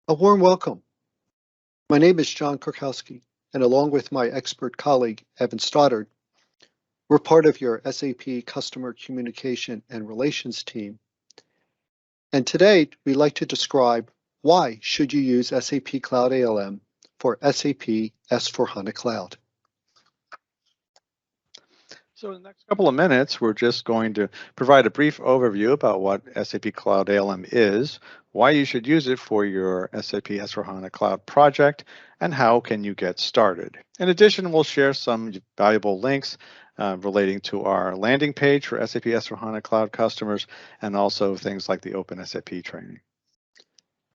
A warm welcome. My name is John Kurkowski, and along with my expert colleague, Evan Stoddard, we're part of your SAP Customer Communication and Relations team. And today, we'd like to describe why should you use SAP Cloud ALM for SAP S/4HANA Cloud. So in the next couple of minutes, we're just going to provide a brief overview about what SAP Cloud ALM is, why you should use it for your SAP S/4HANA Cloud project, and how can you get started. In addition, we'll share some valuable links relating to our landing page for SAP S/4HANA Cloud customers, and also things like the Open SAP training.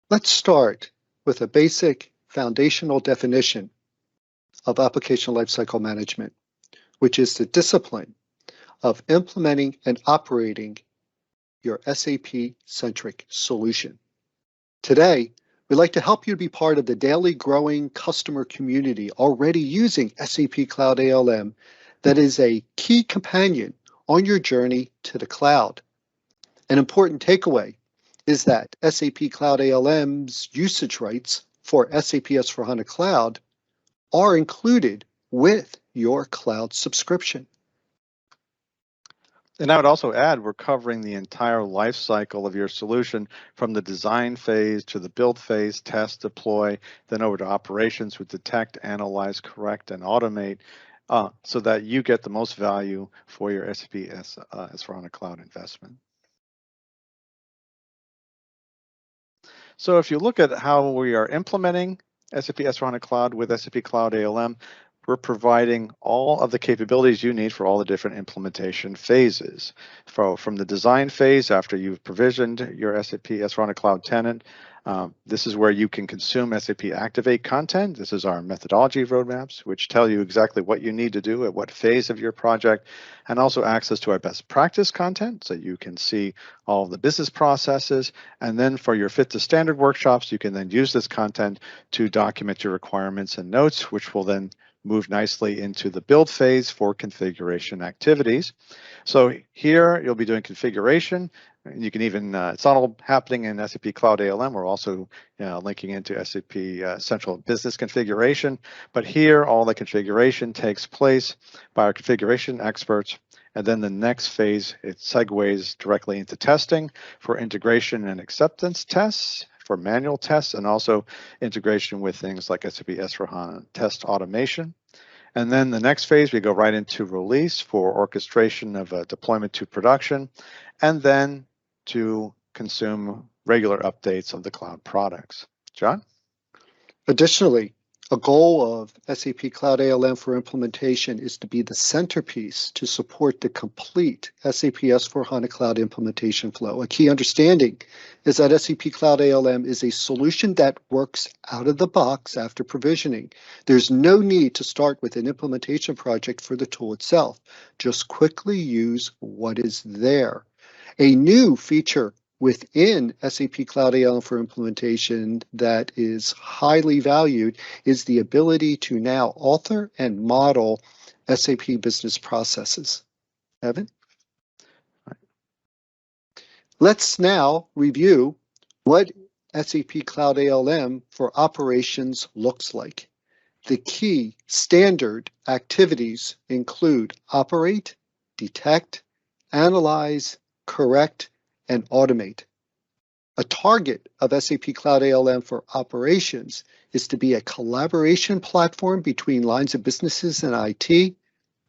Let's start with a basic foundational definition of application lifecycle management, which is the discipline of implementing and operating your SAP-centric solution. Today, we'd like to help you be part of the daily growing customer community already using SAP Cloud ALM that is a key companion on your journey to the cloud. An important takeaway is that SAP Cloud ALM's usage rights for SAP S/4HANA Cloud are included with your cloud subscription. And I would also add, we're covering the entire life cycle of your solution from the design phase to the build phase, test, deploy, then over to operations with detect, analyze, correct, and automate so that you get the most value for your SAP S/4HANA Cloud investment. So if you look at how we are implementing SAP S/4HANA Cloud with SAP Cloud ALM, we're providing all of the capabilities you need for all the different implementation phases. From the design phase, after you've provisioned your SAP S/4HANA Cloud tenant, this is where you can consume SAP Activate content. This is our methodology roadmaps, which tell you exactly what you need to do at what phase of your project, and also access to our best practice content, so you can see all of the business processes. And then for your fit to standard workshops, you can then use this content to document your requirements and notes, which will then move nicely into the build phase for configuration activities. So here you'll be doing configuration. You can even, it's not all happening in SAP Cloud ALM. We're also linking into SAP Central Business Configuration. But here, all the configuration takes place by our configuration experts. And then the next phase, it segues directly into testing for integration and acceptance tests, for manual tests, and also integration with things like SAP S/4HANA test automation. And then the next phase, we go right into release for orchestration of a deployment to production, and then to consume regular updates of the cloud products. John? Additionally, a goal of SAP Cloud ALM for implementation is to be the centerpiece to support the complete SAP S/4HANA Cloud implementation flow. A key understanding is that SAP Cloud ALM is a solution that works out of the box after provisioning. There's no need to start with an implementation project for the tool itself. Just quickly use what is there. A new feature within SAP Cloud ALM for implementation that is highly valued is the ability to now author and model SAP business processes. Evan? Let's now review what SAP Cloud ALM for operations looks like. The key standard activities include operate, detect, analyze, correct, and automate. A target of SAP Cloud ALM for operations is to be a collaboration platform between lines of businesses and IT,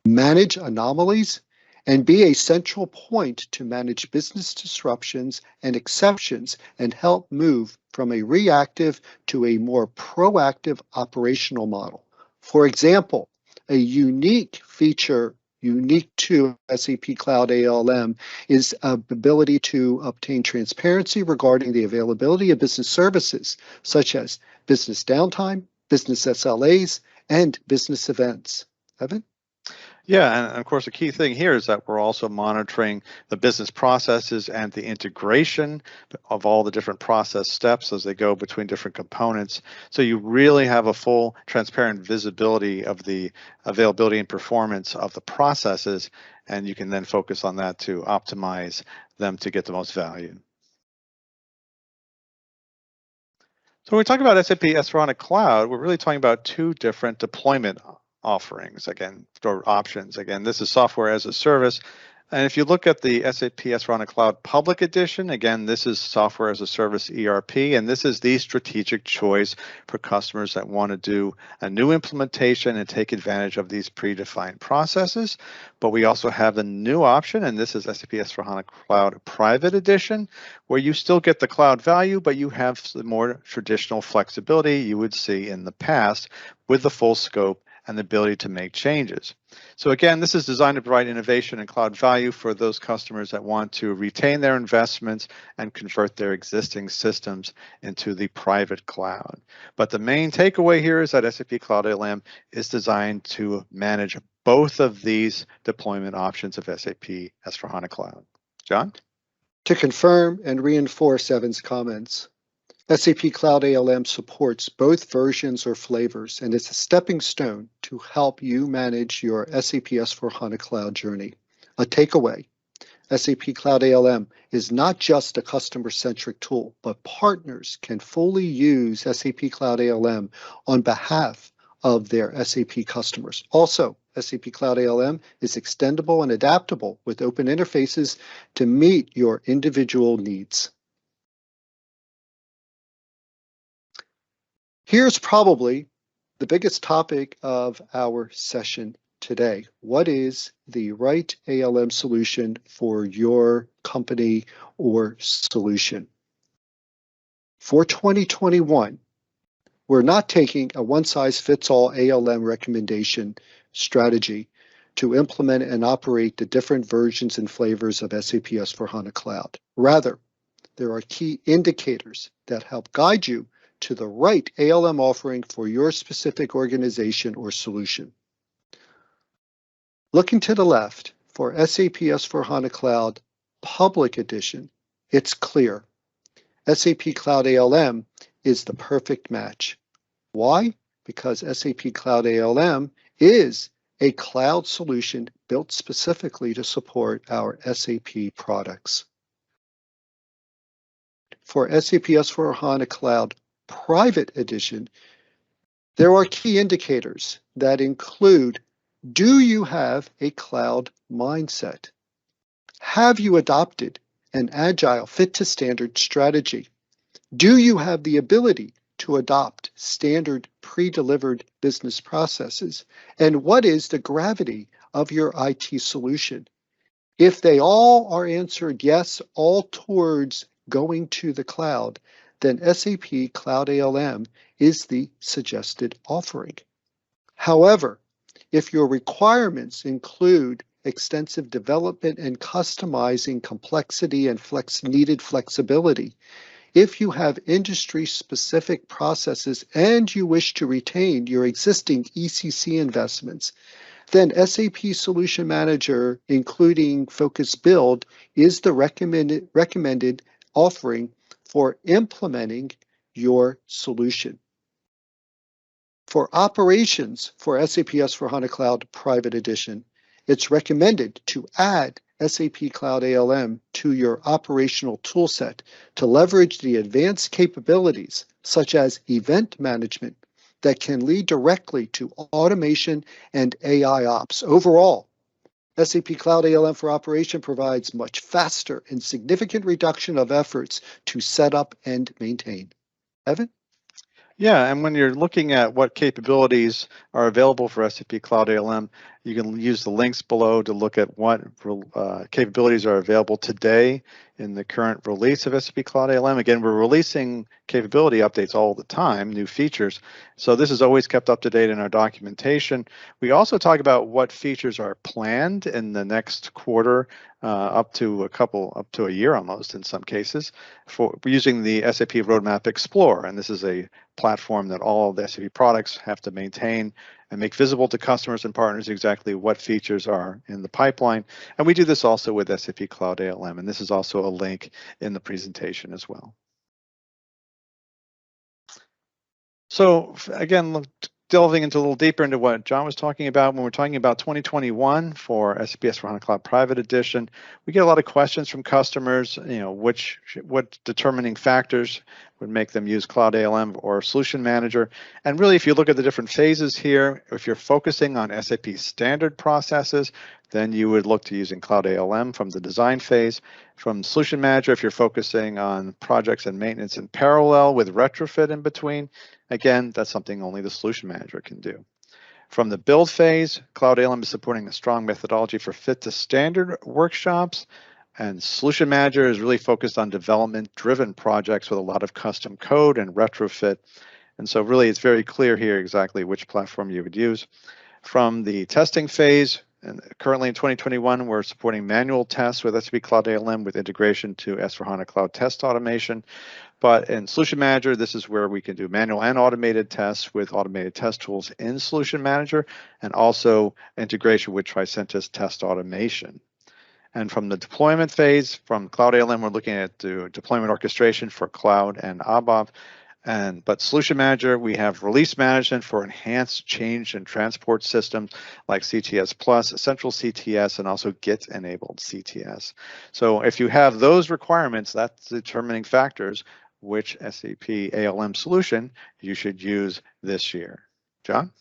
manage anomalies, and be a central point to manage business disruptions and exceptions and help move from a reactive to a more proactive operational model. For example, a unique feature unique to SAP Cloud ALM is ability to obtain transparency regarding the availability of business services, such as business downtime, business SLAs, and business events. Evan? Yeah, and of course, the key thing here is that we're also monitoring the business processes and the integration of all the different process steps as they go between different components. So you really have a full transparent visibility of the availability and performance of the processes, and you can then focus on that to optimize them to get the most value. So when we talk about SAP S/4HANA Cloud, we're really talking about two different deployment offerings, again, or options. Again, this is software as a service. And if you look at the SAP S/4HANA Cloud Public Edition, again, this is software as a service ERP, and this is the strategic choice for customers that want to do a new implementation and take advantage of these predefined processes. But we also have a new option, and this is SAP S/4HANA Cloud Private Edition, where you still get the cloud value, but you have the more traditional flexibility you would see in the past with the full scope and the ability to make changes. So again, this is designed to provide innovation and cloud value for those customers that want to retain their investments and convert their existing systems into the private cloud. But the main takeaway here is that SAP Cloud ALM is designed to manage both of these deployment options of SAP S/4HANA Cloud. John? To confirm and reinforce Evan's comments, SAP Cloud ALM supports both versions or flavors, and it's a stepping stone to help you manage your SAP S/4HANA Cloud journey. A takeaway, SAP Cloud ALM is not just a customer-centric tool, but partners can fully use SAP Cloud ALM on behalf of their SAP customers. Also, SAP Cloud ALM is extendable and adaptable with open interfaces to meet your individual needs. Here's probably the biggest topic of our session today. What is the right ALM solution for your company or solution? For 2021, we're not taking a one-size-fits-all ALM recommendation strategy to implement and operate the different versions and flavors of SAP S/4HANA Cloud. Rather, there are key indicators that help guide you to the right ALM offering for your specific organization or solution. Looking to the left, for SAP S/4HANA Cloud Public Edition, it's clear. SAP Cloud ALM is the perfect match. Why? Because SAP Cloud ALM is a cloud solution built specifically to support our SAP products. For SAP S/4HANA Cloud Private Edition, there are key indicators that include: do you have a cloud mindset? Have you adopted an agile fit-to-standard strategy? Do you have the ability to adopt standard pre-delivered business processes? And what is the gravity of your IT solution? If they all are answered yes, all towards going to the cloud, then SAP Cloud ALM is the suggested offering. However, if your requirements include extensive development and customizing complexity and needed flexibility, if you have industry-specific processes and you wish to retain your existing ECC investments, then SAP Solution Manager, including Focus Build, is the recommended offering for implementing your solution. For operations for SAP S/4HANA Cloud Private Edition, it's recommended to add SAP Cloud ALM to your operational toolset to leverage the advanced capabilities such as event management that can lead directly to automation and AI ops. Overall, SAP Cloud ALM for Operation provides much faster and significant reduction of efforts to set up and maintain. Evan? Yeah, and when you're looking at what capabilities are available for SAP Cloud ALM, you can use the links below to look at what capabilities are available today in the current release of SAP Cloud ALM. Again, we're releasing capability updates all the time, new features. So this is always kept up to date in our documentation. We also talk about what features are planned in the next quarter, up to a year almost in some cases, for using the SAP Roadmap Explorer. And this is a platform that all of the SAP products have to maintain and make visible to customers and partners exactly what features are in the pipeline. And we do this also with SAP Cloud ALM, and this is also a link in the presentation as well. So again, delving into a little deeper into what John was talking about, when we're talking about 2021 for SAP S/4HANA Cloud Private Edition, we get a lot of questions from customers, what determining factors would make them use Cloud ALM or Solution Manager. And really, if you look at the different phases here, if you're focusing on SAP standard processes, then you would look to using Cloud ALM from the design phase. From Solution Manager, if you're focusing on projects and maintenance in parallel with retrofit in between, again, that's something only the Solution Manager can do. From the build phase, Cloud ALM is supporting a strong methodology for fit to standard workshops, and Solution Manager is really focused on development-driven projects with a lot of custom code and retrofit. And so really, it's very clear here exactly which platform you would use. From the testing phase, and currently in 2021, we're supporting manual tests with SAP Cloud ALM with integration to S/4HANA Cloud Test Automation. But in Solution Manager, this is where we can do manual and automated tests with automated test tools in Solution Manager, and also integration with Tricentis Test Automation. And from the deployment phase, from Cloud ALM, we're looking at the deployment orchestration for Cloud and ABAP. But Solution Manager, we have release management for enhanced change and transport systems like CTS Plus, Central CTS, and also Git-enabled CTS. So if you have those requirements, that's determining factors which SAP ALM solution you should use this year. John?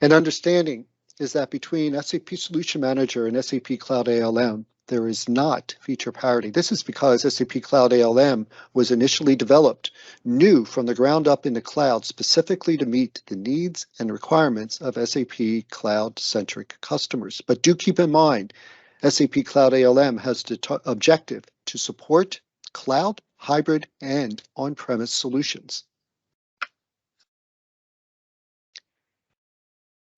An understanding is that between SAP Solution Manager and SAP Cloud ALM, there is not feature parity. This is because SAP Cloud ALM was initially developed new from the ground up in the cloud specifically to meet the needs and requirements of SAP cloud-centric customers. But do keep in mind, SAP Cloud ALM has the objective to support cloud, hybrid, and on-premise solutions.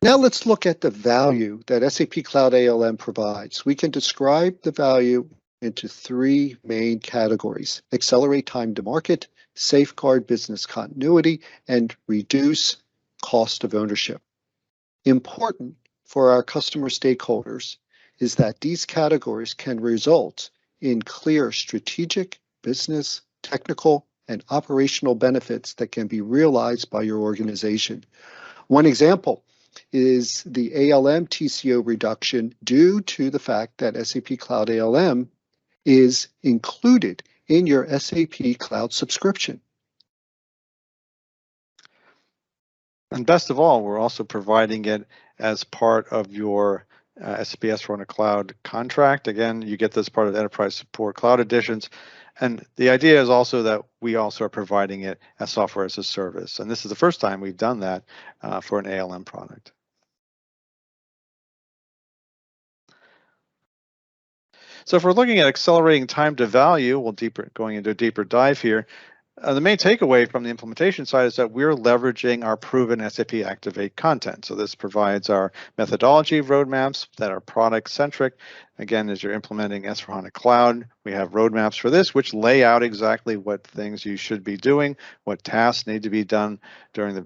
Now let's look at the value that SAP Cloud ALM provides. We can describe the value into three main categories: accelerate time to market, safeguard business continuity, and reduce cost of ownership. Important for our customer stakeholders is that these categories can result in clear strategic, business, technical, and operational benefits that can be realized by your organization. One example is the ALM TCO reduction due to the fact that SAP Cloud ALM is included in your SAP Cloud subscription. And best of all, we're also providing it as part of your SAP S/4HANA Cloud contract. Again, you get this part of the Enterprise Support Cloud Editions. And the idea is also that we also are providing it as software as a service. And this is the first time we've done that for an ALM product. So if we're looking at accelerating time to value, going into a deeper dive here. The main takeaway from the implementation side is that we're leveraging our proven SAP Activate content. So this provides our methodology roadmaps that are product-centric. Again, as you're implementing S/4HANA Cloud, we have roadmaps for this, which lay out exactly what things you should be doing, what tasks need to be done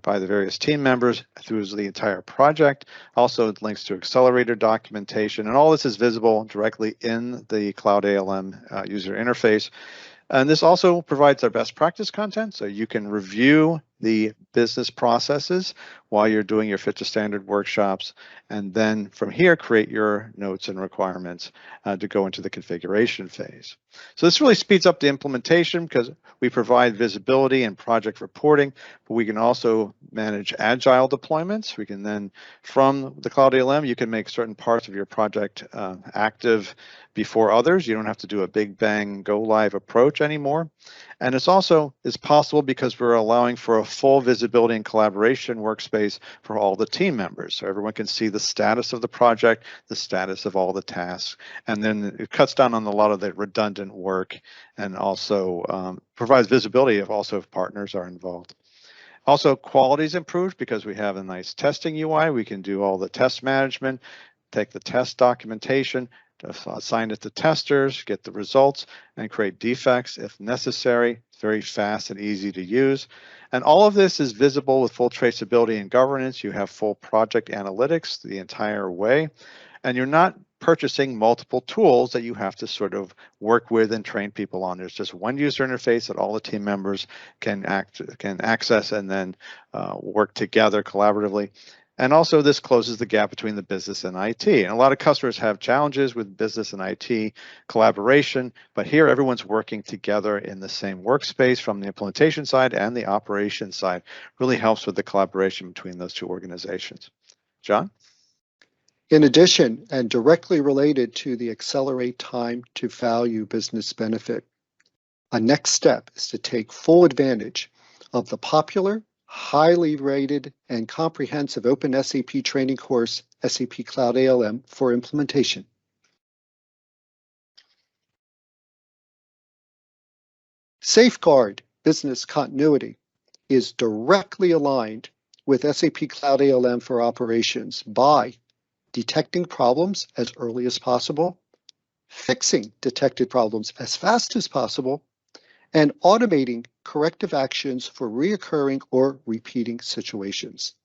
by the various team members through the entire project. Also, it links to accelerator documentation, and all this is visible directly in the Cloud ALM user interface. And this also provides our best practice content, so you can review the business processes while you're doing your fit to standard workshops, and then from here create your notes and requirements to go into the configuration phase. So this really speeds up the implementation because we provide visibility and project reporting, but we can also manage agile deployments. We can then, from the Cloud ALM, you can make certain parts of your project active before others. You don't have to do a big bang go live approach anymore. And it's also is possible because we're allowing for a full visibility and collaboration workspace for all the team members. So everyone can see the status of the project, the status of all the tasks, and then it cuts down on a lot of the redundant work and also provides visibility of also if partners are involved. Also, quality is improved because we have a nice testing UI. We can do all the test management, take the test documentation, assign it to testers, get the results, and create defects if necessary. It's very fast and easy to use. And all of this is visible with full traceability and governance. You have full project analytics the entire way. And you're not purchasing multiple tools that you have to sort of work with and train people on. There's just one user interface that all the team members can access and then work together collaboratively. And also this closes the gap between the business and IT. And a lot of customers have challenges with business and IT collaboration, but here everyone's working together in the same workspace from the implementation side and the operations side. Really helps with the collaboration between those two organizations. John? In addition, and directly related to the accelerate time to value business benefit, a next step is to take full advantage of the popular, highly rated, and comprehensive open SAP training course, SAP Cloud ALM for implementation. Safeguard business continuity is directly aligned with SAP Cloud ALM for operations by detecting problems as early as possible, fixing detected problems as fast as possible, and automating corrective actions for reoccurring or repeating situations.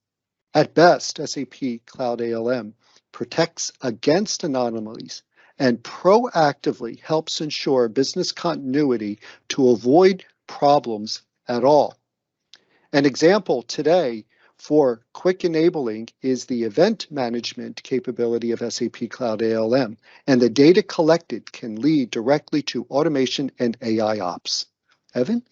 At best, SAP Cloud ALM protects against anomalies and proactively helps ensure business continuity to avoid problems at all. An example today for quick enabling is the event management capability of SAP Cloud ALM, and the data collected can lead directly to automation and AI ops. Evan?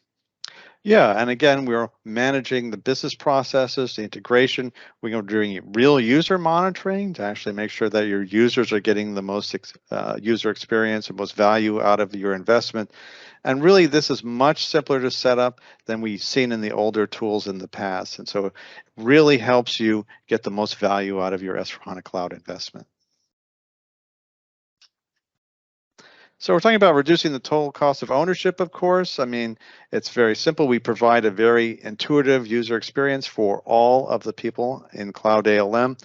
Yeah, and again, we're managing the business processes, the integration. We're doing real user monitoring to actually make sure that your users are getting the most user experience and most value out of your investment. And really, this is much simpler to set up than we've seen in the older tools in the past. And so it really helps you get the most value out of your S/4HANA Cloud investment. So we're talking about reducing the total cost of ownership, of course. I mean, it's very simple. We provide a very intuitive user experience for all of the people in Cloud ALM.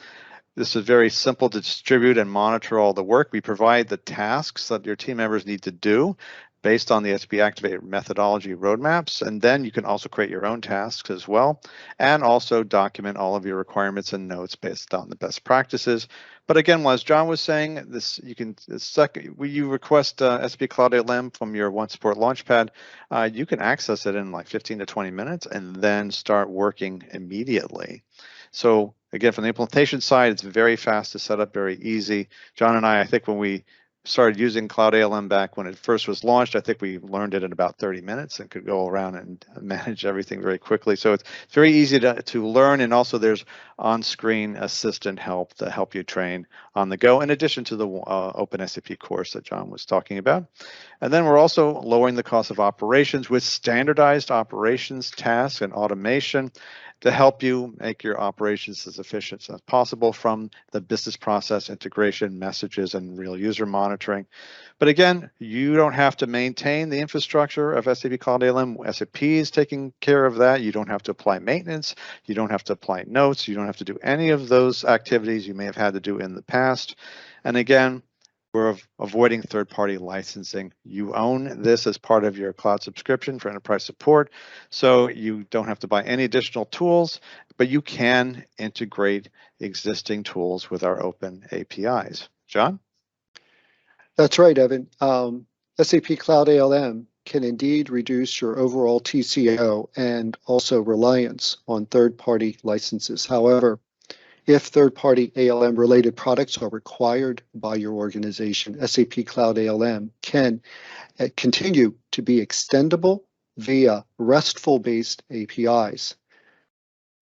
This is very simple to distribute and monitor all the work. We provide the tasks that your team members need to do based on the SAP Activate methodology roadmaps. And then you can also create your own tasks as well, and also document all of your requirements and notes based on the best practices. But again, as John was saying, you request SAP Cloud ALM from your One Support Launchpad, you can access it in like 15 to 20 minutes and then start working immediately. So again, from the implementation side, it's very fast to set up, very easy. John and I think when we started using Cloud ALM back when it first was launched, I think we learned it in about 30 minutes and could go around and manage everything very quickly. So it's very easy to learn, and also there's on-screen assistant help to help you train on the go, in addition to the Open SAP course that John was talking about. And then we're also lowering the cost of operations with standardized operations tasks and automation to help you make your operations as efficient as possible from the business process integration, messages, and real user monitoring. But again, you don't have to maintain the infrastructure of SAP Cloud ALM. SAP is taking care of that. You don't have to apply maintenance. You don't have to apply notes. You don't have to do any of those activities you may have had to do in the past. And again, we're avoiding third-party licensing. You own this as part of your cloud subscription for enterprise support, so you don't have to buy any additional tools, but you can integrate existing tools with our open APIs. John? That's right, Evan. SAP Cloud ALM can indeed reduce your overall TCO and also reliance on third-party licenses. However, if third-party ALM-related products are required by your organization, SAP Cloud ALM can continue to be extendable via RESTful-based APIs.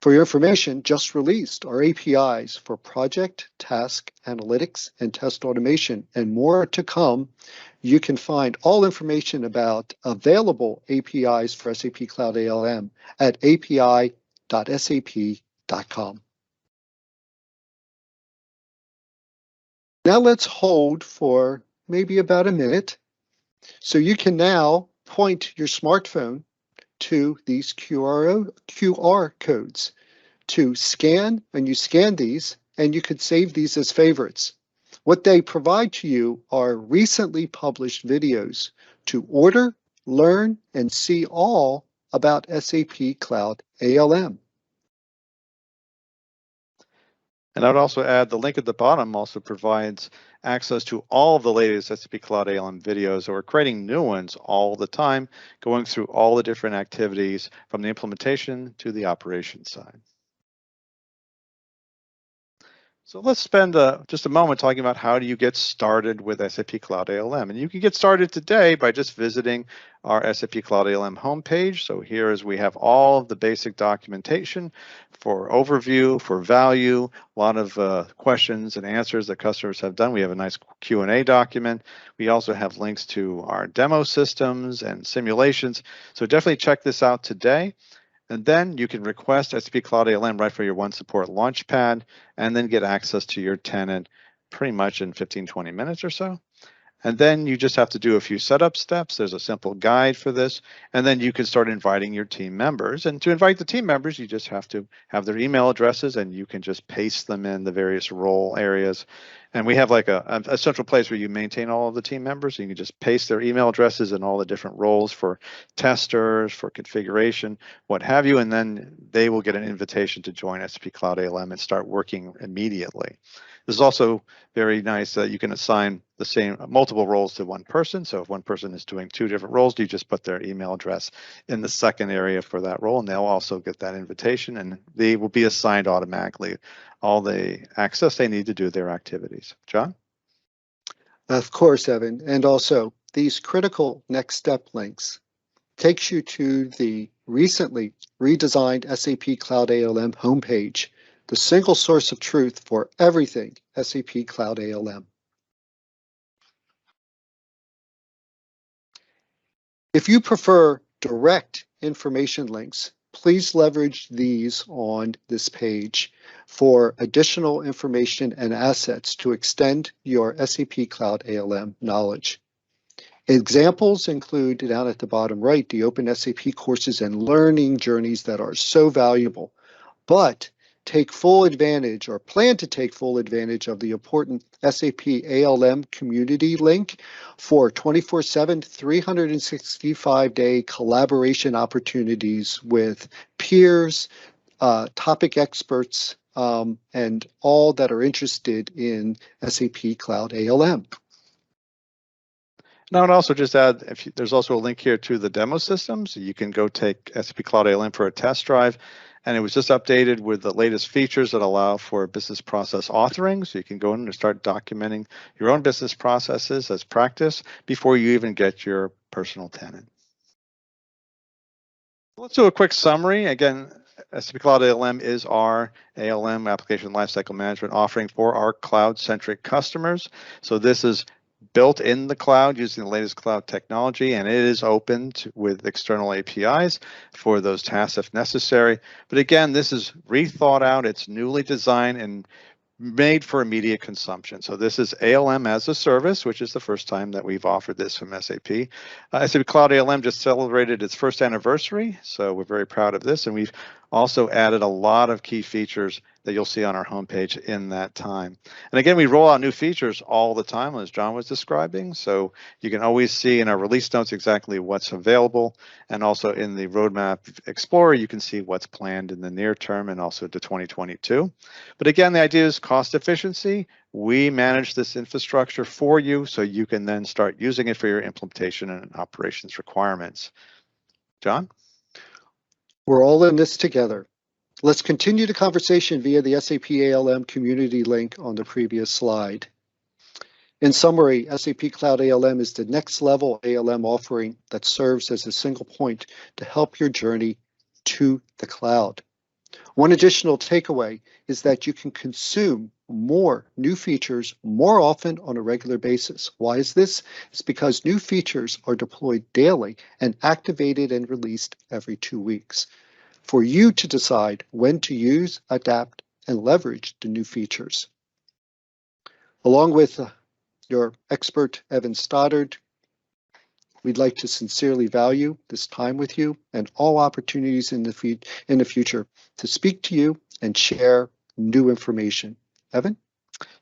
For your information, just released are APIs for project, task, analytics, and test automation, and more to come. You can find all information about available APIs for SAP Cloud ALM at api.sap.com. Now let's hold for maybe about a minute. So you can now point your smartphone to these QR codes to scan, and you scan these, and you could save these as favorites. What they provide to you are recently published videos to order, learn, and see all about SAP Cloud ALM. And I would also add the link at the bottom also provides access to all of the latest SAP Cloud ALM videos, or we're creating new ones all the time, going through all the different activities from the implementation to the operations side. So let's spend just a moment talking about how do you get started with SAP Cloud ALM. And you can get started today by just visiting our SAP Cloud ALM homepage. So here is we have all of the basic documentation for overview, for value, a lot of questions and answers that customers have done. We have a nice Q&A document. We also have links to our demo systems and simulations. So definitely check this out today. And then you can request SAP Cloud ALM right for your One Support Launchpad, and then get access to your tenant pretty much in 15, 20 minutes or so. And then you just have to do a few setup steps. There's a simple guide for this. And then you can start inviting your team members. And to invite the team members, you just have to have their email addresses, and you can just paste them in the various role areas. And we have like a central place where you maintain all of the team members. So you can just paste their email addresses in all the different roles for testers, for configuration, what have you. And then they will get an invitation to join SAP Cloud ALM and start working immediately. This is also very nice that you can assign the same multiple roles to one person. So if one person is doing 2 different roles, you just put their email address in the second area for that role, and they'll also get that invitation, and they will be assigned automatically all the access they need to do their activities. John? Of course, Evan. And also, these critical next step links takes you to the recently redesigned SAP Cloud ALM homepage, the single source of truth for everything SAP Cloud ALM. If you prefer direct information links, please leverage these on this page for additional information and assets to extend your SAP Cloud ALM knowledge. Examples include, down at the bottom right, the Open SAP courses and learning journeys that are so valuable, but take full advantage, or plan to take full advantage, of the important SAP ALM community link for 24/7, 365-day collaboration opportunities with peers, topic experts, and all that are interested in SAP Cloud ALM. Now, I'd also just add, there's also a link here to the demo system, so you can go take SAP Cloud ALM for a test drive. And it was just updated with the latest features that allow for business process authoring. So you can go in and start documenting your own business processes as practice before you even get your personal tenant. Let's do a quick summary. Again, SAP Cloud ALM is our ALM, Application Lifecycle Management, offering for our cloud-centric customers. So this is built in the cloud using the latest cloud technology, and it is open with external APIs for those tasks if necessary. But again, this is rethought out, it's newly designed and made for immediate consumption. So this is ALM as a service, which is the first time that we've offered this from SAP. SAP Cloud ALM just celebrated its first anniversary, so we're very proud of this. And we've also added a lot of key features that you'll see on our homepage in that time. And again, we roll out new features all the time, as John was describing. So you can always see in our release notes exactly what's available. And also in the Roadmap Explorer, you can see what's planned in the near term and also to 2022. But again, the idea is cost efficiency. We manage this infrastructure for you so you can then start using it for your implementation and operations requirements. John? We're all in this together. Let's continue the conversation via the SAP ALM community link on the previous slide. In summary, SAP Cloud ALM is the next level ALM offering that serves as a single point to help your journey to the cloud. One additional takeaway is that you can consume more new features more often on a regular basis. Why is this? It's because new features are deployed daily and activated and released every 2 weeks. For you to decide when to use, adapt, and leverage the new features. Along with your expert, Evan Stoddard, we'd like to sincerely value this time with you and all opportunities in the future to speak to you and share new information. Evan?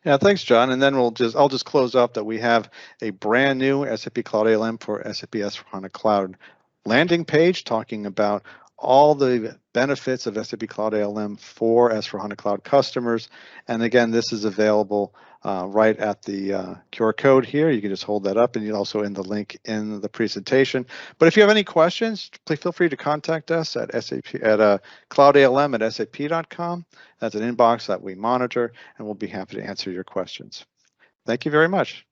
Yeah, thanks, John. And then I'll just close up that we have a brand new SAP Cloud ALM for SAP S/4HANA Cloud landing page talking about all the benefits of SAP Cloud ALM for S/4HANA Cloud customers. And again, this is available right at the QR code here. You can just hold that up, and also in the link in the presentation. But if you have any questions, please feel free to contact us at cloudalm@sap.com. That's an inbox that we monitor, and we'll be happy to answer your questions. Thank you very much.